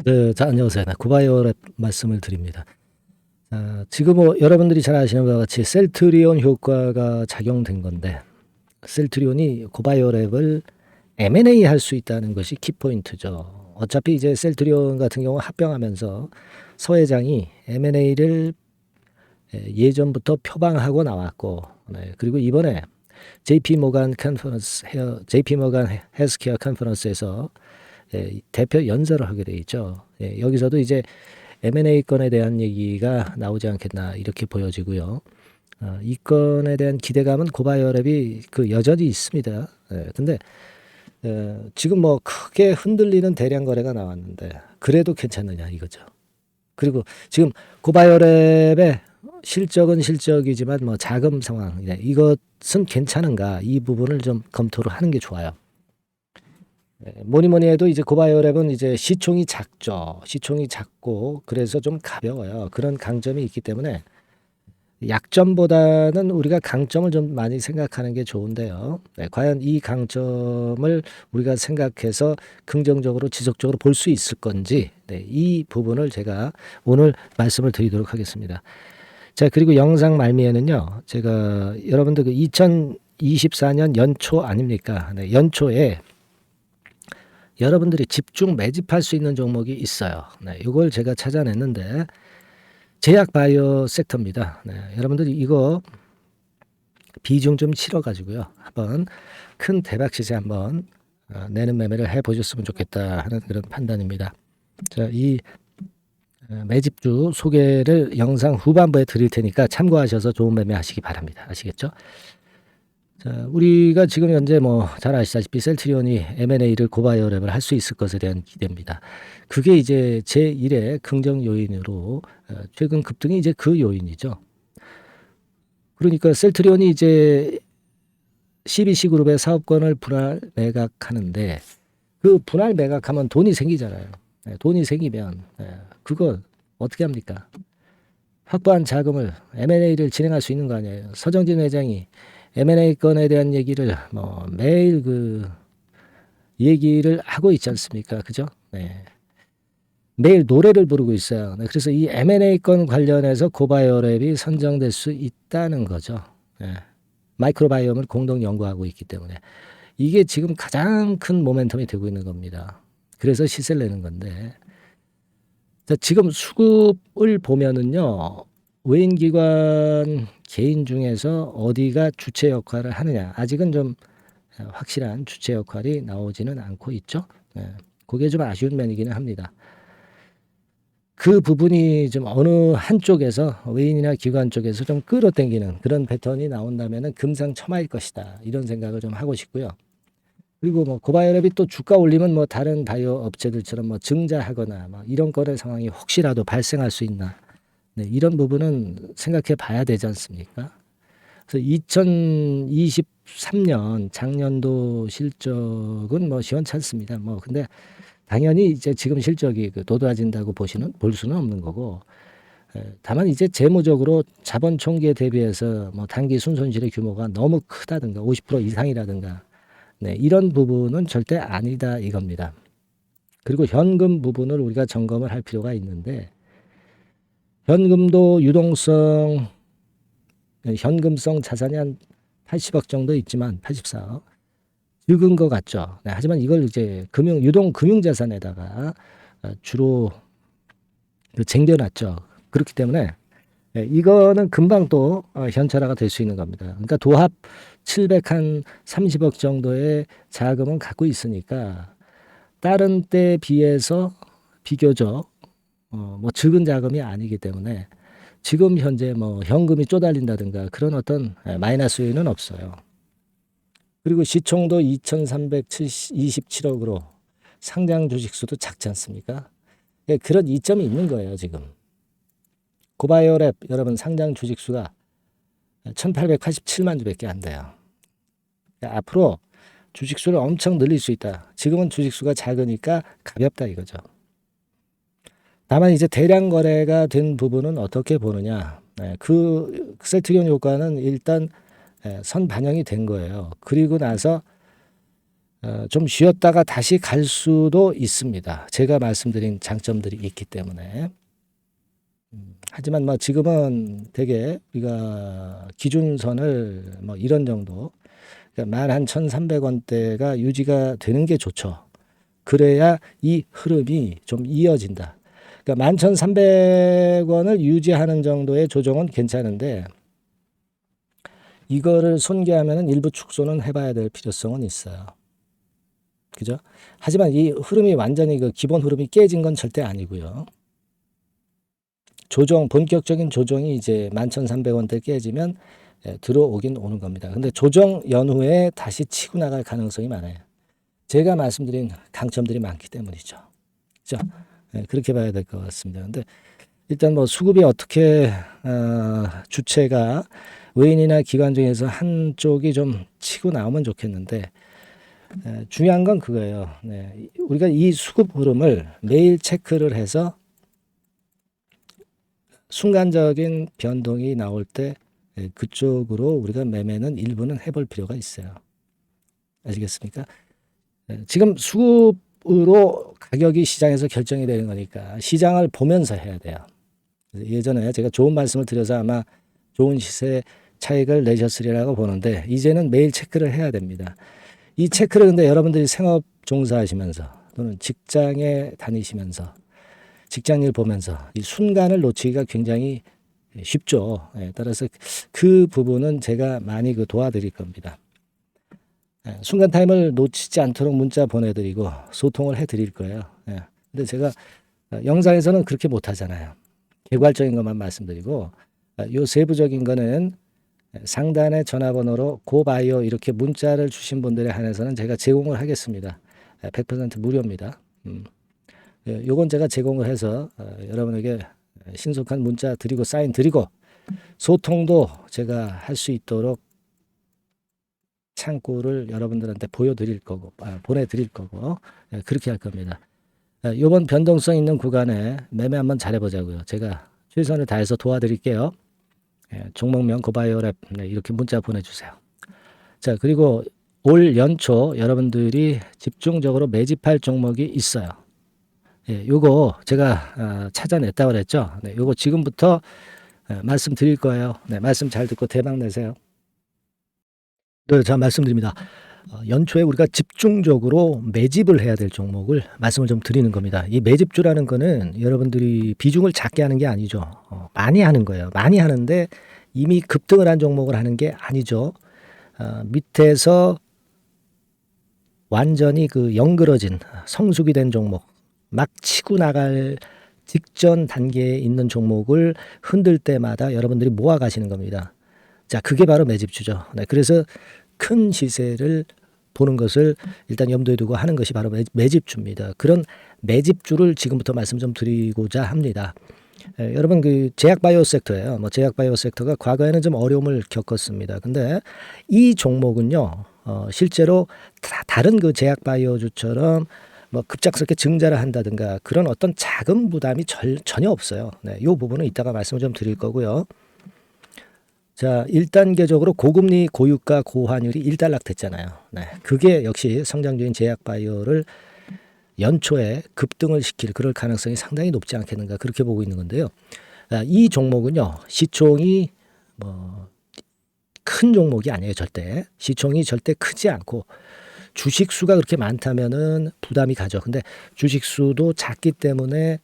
네, 안녕하세요. 네, 고바이오랩 말씀을 드립니다. 지금 뭐 여러분들이 잘 아시는 바와 같이 셀트리온 효과가 작용된 건데, 셀트리온이 고바이오랩을 M&A 할 수 있다는 것이 키포인트죠. 어차피 이제 셀트리온 같은 경우 합병하면서 서 회장이 M&A를 예전부터 표방하고 나왔고, 네, 그리고 이번에 JP 모간 헬스케어 컨퍼런스에서 대표 연설을 하게 돼 있죠. 여기서도 이제 M&A 건에 대한 얘기가 나오지 않겠나 이렇게 보여지고요. 이 건에 대한 기대감은 고바이오랩이 여전히 있습니다. 근데 지금 뭐 크게 흔들리는 대량 거래가 나왔는데 그래도 괜찮느냐 이거죠. 그리고 지금 고바이오랩의 실적은 실적이지만 뭐 자금 상황 이것은 괜찮은가 이 부분을 좀 검토를 하는 게 좋아요. 뭐니 뭐니 해도 이제 고바이오랩은 이제 시총이 작죠. 시총이 작고 그래서 좀 가벼워요. 그런 강점이 있기 때문에 약점보다는 우리가 강점을 좀 많이 생각하는 게 좋은데요. 과연 이 강점을 우리가 생각해서 긍정적으로 지속적으로 볼 수 있을 건지 이 부분을 제가 오늘 말씀을 드리도록 하겠습니다. 자, 그리고 영상 말미에는요. 제가 여러분들 2024년 연초 아닙니까? 연초에 여러분들이 집중 매집할 수 있는 종목이 있어요. 이걸 제가 찾아냈는데 제약 바이오 섹터입니다. 여러분들이 이거 비중 좀 실어가지고요. 한번 큰 대박 시세 한번 내는 매매를 해보셨으면 좋겠다 하는 그런 판단입니다. 자, 이 매집주 소개를 영상 후반부에 드릴 테니까 참고하셔서 좋은 매매 하시기 바랍니다. 아시겠죠? 자, 우리가 지금 현재 뭐 잘 아시다시피 셀트리온이 M&A를 고바이오랩을 할 수 있을 것에 대한 기대입니다. 그게 이제 제1의 긍정 요인으로 최근 급등이 이제 그 요인이죠. 그러니까 셀트리온이 이제 CBC 그룹의 사업권을 분할 매각하는데 그 분할 매각하면 돈이 생기잖아요. 돈이 생기면 그거 어떻게 합니까? 확보한 자금을 M&A를 진행할 수 있는 거 아니에요. 서정진 회장이 M&A 건에 대한 얘기를 뭐 매일 얘기를 하고 있지 않습니까? 그죠? 네. 매일 노래를 부르고 있어요. 네. 그래서 이 M&A 건 관련해서 고바이오랩이 선정될 수 있다는 거죠. 네. 마이크로바이옴을 공동 연구하고 있기 때문에 이게 지금 가장 큰 모멘텀이 되고 있는 겁니다. 그래서 시세를 내는 건데 자, 지금 수급을 보면은요. 외인기관 개인 중에서 어디가 주체 역할을 하느냐. 아직은 좀 확실한 주체 역할이 나오지는 않고 있죠. 그게 좀 아쉬운 면이기는 합니다. 그 부분이 좀 어느 한쪽에서 외인이나 기관 쪽에서 좀 끌어당기는 그런 패턴이 나온다면은 금상첨화일 것이다. 이런 생각을 좀 하고 싶고요. 그리고 뭐 고바이오랩이 또 주가 올리면 뭐 다른 바이오 업체들처럼 뭐 증자하거나 뭐 이런 거래 상황이 혹시라도 발생할 수 있나. 이런 부분은 생각해 봐야 되지 않습니까? 그래서 2023년 작년도 실적은 뭐 시원찮습니다. 뭐 근데 당연히 이제 지금 실적이 도드라진다고 볼 수는 없는 거고, 다만 이제 재무적으로 자본 총기에 대비해서 뭐 단기 순손실의 규모가 너무 크다든가 50% 이상이라든가, 이런 부분은 절대 아니다 이겁니다. 그리고 현금 부분을 우리가 점검을 할 필요가 있는데, 현금도 유동성, 현금성 자산이 한 80억 정도 있지만 84억. 적은 것 같죠. 하지만 이걸 이제 유동 금융자산에다가 주로 쟁겨놨죠. 그렇기 때문에 이거는 금방 또 현찰화가 될 수 있는 겁니다. 그러니까 도합 730억 정도의 자금은 갖고 있으니까 다른 때에 비해서 비교적 뭐 적은 자금이 아니기 때문에 지금 현재 뭐 현금이 쪼달린다든가 그런 어떤 마이너스 요인은 없어요. 그리고 시총도 2,327억으로 상장 주식 수도 작지 않습니까? 그런 이점이 있는 거예요, 지금. 고바이오랩 여러분 상장 주식 수가 1,887만 주밖에 안 돼요. 앞으로 주식 수를 엄청 늘릴 수 있다. 지금은 주식 수가 작으니까 가볍다 이거죠. 다만 이제 대량 거래가 된 부분은 어떻게 보느냐. 그 셀트리온 효과는 일단 선 반영이 된 거예요. 그리고 나서 좀 쉬었다가 다시 갈 수도 있습니다. 제가 말씀드린 장점들이 있기 때문에. 하지만 뭐 지금은 되게 우리가 기준선을 뭐 이런 정도, 그러니까 11,300원대가 유지가 되는 게 좋죠. 그래야 이 흐름이 좀 이어진다. 그러니까 11,300원을 유지하는 정도의 조정은 괜찮은데, 이거를 손괴하면 일부 축소는 해봐야 될 필요성은 있어요. 그죠? 하지만 이 흐름이 완전히 그 기본 흐름이 깨진 건 절대 아니고요. 본격적인 조정이 이제 11,300원대 깨지면 들어오긴 오는 겁니다. 근데 조정 연후에 다시 치고 나갈 가능성이 많아요. 제가 말씀드린 강점들이 많기 때문이죠. 그죠? 그렇게 봐야 될 것 같습니다. 근데 일단 뭐 수급이 어떻게, 주체가 외인이나 기관 중에서 한쪽이 좀 치고 나오면 좋겠는데, 중요한 건 그거예요. 네. 우리가 이 수급 흐름을 매일 체크를 해서 순간적인 변동이 나올 때 그쪽으로 우리가 매매는 일부는 해볼 필요가 있어요. 아시겠습니까? 지금 수급으로 가격이 시장에서 결정이 되는 거니까 시장을 보면서 해야 돼요. 예전에 제가 좋은 말씀을 드려서 아마 좋은 시세 차익을 내셨으리라고 보는데, 이제는 매일 체크를 해야 됩니다. 이 체크를 근데 여러분들이 생업 종사하시면서 또는 직장에 다니시면서 직장일 보면서 이 순간을 놓치기가 굉장히 쉽죠. 따라서 그 부분은 제가 많이 도와드릴 겁니다. 순간 타임을 놓치지 않도록 문자 보내드리고 소통을 해드릴 거예요. 근데 제가 영상에서는 그렇게 못하잖아요. 개괄적인 것만 말씀드리고, 요 세부적인 거는 상단의 전화번호로 고바이오 이렇게 문자를 주신 분들에 한해서는 제가 제공을 하겠습니다. 100% 무료입니다. 요건 제가 제공을 해서 여러분에게 신속한 문자 드리고 사인 드리고 소통도 제가 할 수 있도록 창구를 여러분들한테 보여드릴 거고, 보내드릴 거고, 그렇게 할 겁니다. 요번 변동성 있는 구간에 매매 한번 잘해보자고요. 제가 최선을 다해서 도와드릴게요. 종목명 고바이오랩 이렇게 문자 보내주세요. 자, 그리고 올 연초 여러분들이 집중적으로 매집할 종목이 있어요. 요거 제가 찾아냈다고 그랬죠. 요거 지금부터 말씀드릴 거예요. 말씀 잘 듣고 대박 내세요. 네, 자, 말씀드립니다. 연초에 우리가 집중적으로 매집을 해야 될 종목을 말씀을 좀 드리는 겁니다. 이 매집주라는 거는 여러분들이 비중을 작게 하는 게 아니죠. 많이 하는 거예요. 많이 하는데 이미 급등을 한 종목을 하는 게 아니죠. 밑에서 완전히 영그러진 성숙이 된 종목, 막 치고 나갈 직전 단계에 있는 종목을 흔들 때마다 여러분들이 모아 가시는 겁니다. 자, 그게 바로 매집주죠. 그래서 큰 시세를 보는 것을 일단 염두에 두고 하는 것이 바로 매집주입니다. 그런 매집주를 지금부터 말씀 좀 드리고자 합니다. 여러분 제약바이오 섹터예요. 제약바이오 섹터가 과거에는 좀 어려움을 겪었습니다. 근데 이 종목은요, 실제로 다른 제약바이오주처럼 급작스럽게 증자를 한다든가 그런 어떤 자금 부담이 전혀 없어요. 이 부분은 이따가 말씀을 좀 드릴 거고요. 자, 1단계적으로 고금리, 고유가, 고환율이 일단락됐잖아요. 그게 역시 성장주인 제약바이오를 연초에 급등을 시킬 그럴 가능성이 상당히 높지 않겠는가 그렇게 보고 있는 건데요. 이 종목은요, 시총이 큰 종목이 아니에요. 절대 시총이 절대 크지 않고 주식 수가 그렇게 많다면은 부담이 가죠. 근데 주식 수도 작기 때문에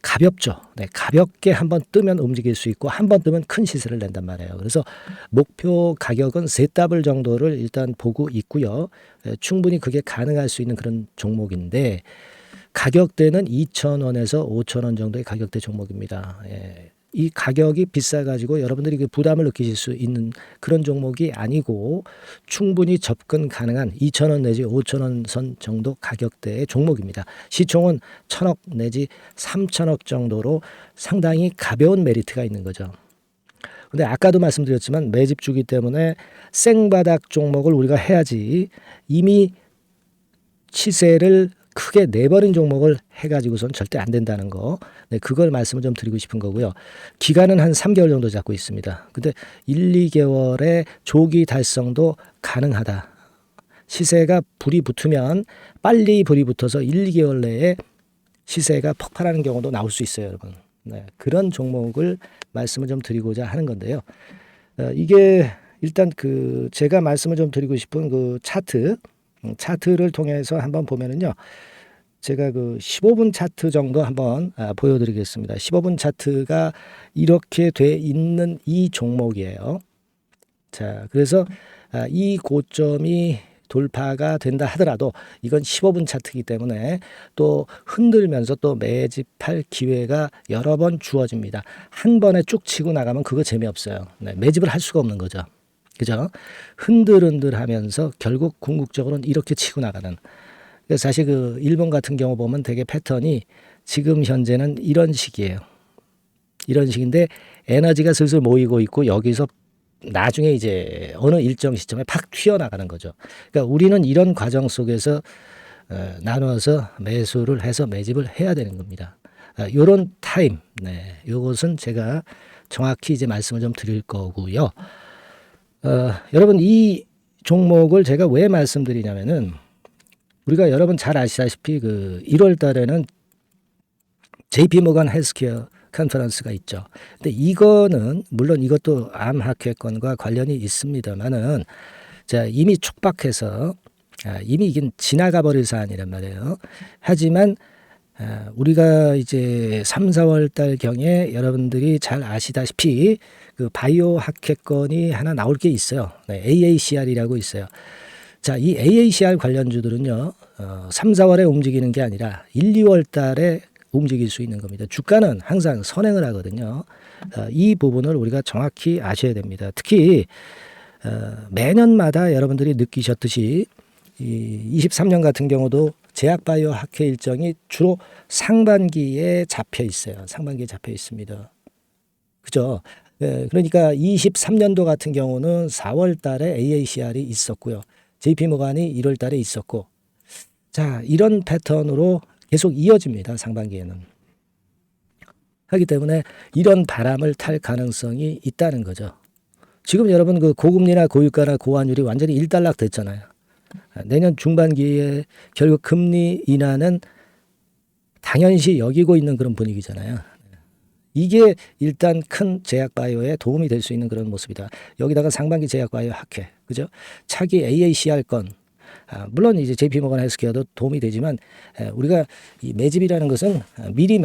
가볍죠. 가볍게 한번 뜨면 움직일 수 있고 한번 뜨면 큰 시세를 낸단 말이에요. 그래서 목표 가격은 세 더블 정도를 일단 보고 있고요. 충분히 그게 가능할 수 있는 그런 종목인데 가격대는 2,000원에서 5,000원 정도의 가격대 종목입니다. 이 가격이 비싸가지고 여러분들이 부담을 느끼실 수 있는 그런 종목이 아니고 충분히 접근 가능한 2,000원 내지 5,000원 선 정도 가격대의 종목입니다. 시총은 1,000억 내지 3,000억 정도로 상당히 가벼운 메리트가 있는 거죠. 근데 아까도 말씀드렸지만 매집주기 때문에 생바닥 종목을 우리가 해야지 이미 시세를 크게 내버린 종목을 해가지고선 절대 안 된다는 거. 그걸 말씀을 좀 드리고 싶은 거고요. 기간은 한 3개월 정도 잡고 있습니다. 근데 1, 2개월의 조기 달성도 가능하다. 시세가 불이 붙으면 빨리 불이 붙어서 1, 2개월 내에 시세가 폭발하는 경우도 나올 수 있어요, 여러분. 네, 그런 종목을 말씀을 좀 드리고자 하는 건데요. 이게 일단 그 제가 말씀을 좀 드리고 싶은 그 차트를 통해서 한번 보면은요. 제가 그 15분 차트 정도 한번 보여드리겠습니다. 15분 차트가 이렇게 돼 있는 이 종목이에요. 자, 그래서 이 고점이 돌파가 된다 하더라도 이건 15분 차트이기 때문에 또 흔들면서 또 매집할 기회가 여러 번 주어집니다. 한 번에 쭉 치고 나가면 그거 재미없어요. 네, 매집을 할 수가 없는 거죠. 그죠? 흔들흔들하면서 결국 궁극적으로는 이렇게 치고 나가는. 사실 그 일본 같은 경우 보면 되게 패턴이 지금 현재는 이런 식이에요. 이런 식인데 에너지가 슬슬 모이고 있고 여기서 나중에 이제 어느 일정 시점에 팍 튀어나가는 거죠. 그러니까 우리는 이런 과정 속에서 나눠서 매수를 해서 매집을 해야 되는 겁니다. 요런 타임, 네, 요것은 제가 정확히 이제 말씀을 좀 드릴 거고요. 여러분 이 종목을 제가 왜 말씀드리냐면은 우리가 여러분 잘 아시다시피 그 1월 달에는 JP 모건 헬스케어 컨퍼런스가 있죠. 근데 이거는 물론 이것도 암학회권과 관련이 있습니다만은 자, 이미 촉박해서 이미 이게 지나가 버릴 사안이란 말이에요. 하지만 우리가 이제 3, 4월 달 경에 여러분들이 잘 아시다시피 그 바이오 학회권이 하나 나올 게 있어요. 네, AACR이라고 있어요. 자, 이 AACR 관련주들은요, 3, 4월에 움직이는 게 아니라 1, 2월 달에 움직일 수 있는 겁니다. 주가는 항상 선행을 하거든요. 이 부분을 우리가 정확히 아셔야 됩니다. 특히 매년마다 여러분들이 느끼셨듯이 이 23년 같은 경우도 제약바이오 학회 일정이 주로 상반기에 잡혀 있어요. 상반기에 잡혀 있습니다. 그죠? 그러니까 23년도 같은 경우는 4월 달에 AACR이 있었고요. JP모간이 1월 달에 있었고, 자, 이런 패턴으로 계속 이어집니다. 상반기에는. 하기 때문에 이런 바람을 탈 가능성이 있다는 거죠. 지금 여러분 그 고금리나 고유가나 고환율이 완전히 일단락 됐잖아요. 내년 중반기에 결국 금리 인하는 당연시 여기고 있는 그런 분위기잖아요. 이게 일단 큰 제약바이오에 도움이 될 수 있는 그런 모습이다. 여기다가 상반기 제약바이오 학회, 그죠? 차기 AACR 건, 물론 이제 JP모건 헬스케어도 도움이 되지만 우리가 이 매집이라는 것은 미리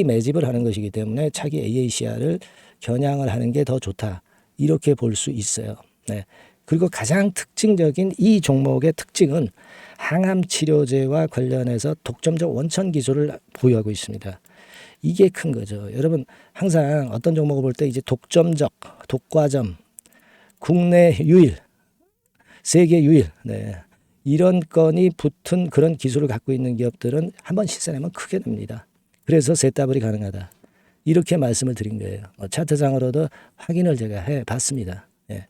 매집을 하는 것이기 때문에 차기 AACR을 겨냥을 하는 게 더 좋다. 이렇게 볼 수 있어요. 네. 그리고 가장 특징적인 이 종목의 특징은 항암 치료제와 관련해서 독점적 원천 기술을 보유하고 있습니다. 이게 큰 거죠. 여러분 항상 어떤 종목을 볼 때 이제 독점적, 독과점, 국내 유일, 세계 유일, 네, 이런 건이 붙은 그런 기술을 갖고 있는 기업들은 한번 시세내면 크게 됩니다. 그래서 ZW이 가능하다. 이렇게 말씀을 드린 거예요. 차트상으로도 확인을 제가 해봤습니다. 네.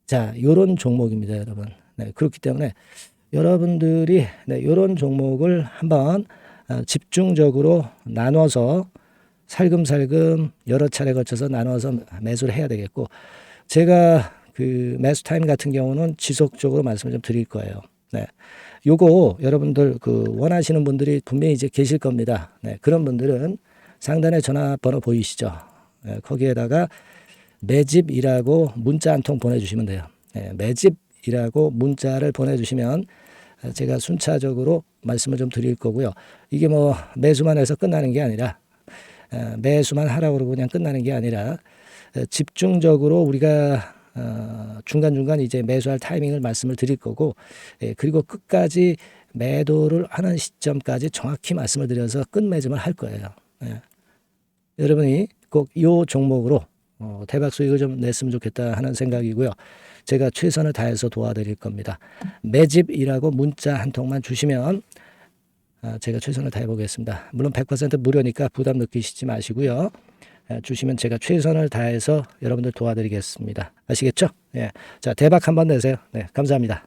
자, 요런 종목입니다, 여러분. 네, 그렇기 때문에 여러분들이 이런 종목을 한번 집중적으로 나눠서 살금살금 여러 차례 거쳐서 나눠서 매수를 해야 되겠고, 제가 그 매수 타임 같은 경우는 지속적으로 말씀을 좀 드릴 거예요. 네. 요거 여러분들 그 원하시는 분들이 분명히 이제 계실 겁니다. 네. 그런 분들은 상단에 전화번호 보이시죠? 네. 거기에다가 매집이라고 문자 한 통 보내주시면 돼요. 네. 매집이라고 문자를 보내주시면 제가 순차적으로 말씀을 좀 드릴 거고요. 이게 뭐 매수만 해서 끝나는 게 아니라 매수만 하라고 그러고 그냥 끝나는 게 아니라 집중적으로 우리가 중간중간 이제 매수할 타이밍을 말씀을 드릴 거고, 그리고 끝까지 매도를 하는 시점까지 정확히 말씀을 드려서 끝매집을 할 거예요. 여러분이 꼭 이 종목으로 대박 수익을 좀 냈으면 좋겠다 하는 생각이고요. 제가 최선을 다해서 도와드릴 겁니다. 매집이라고 문자 한 통만 주시면 제가 최선을 다해 보겠습니다. 물론 100% 무료니까 부담 느끼시지 마시고요. 주시면 제가 최선을 다해서 여러분들 도와드리겠습니다. 아시겠죠? 예. 자, 대박 한번 내세요. 네, 감사합니다.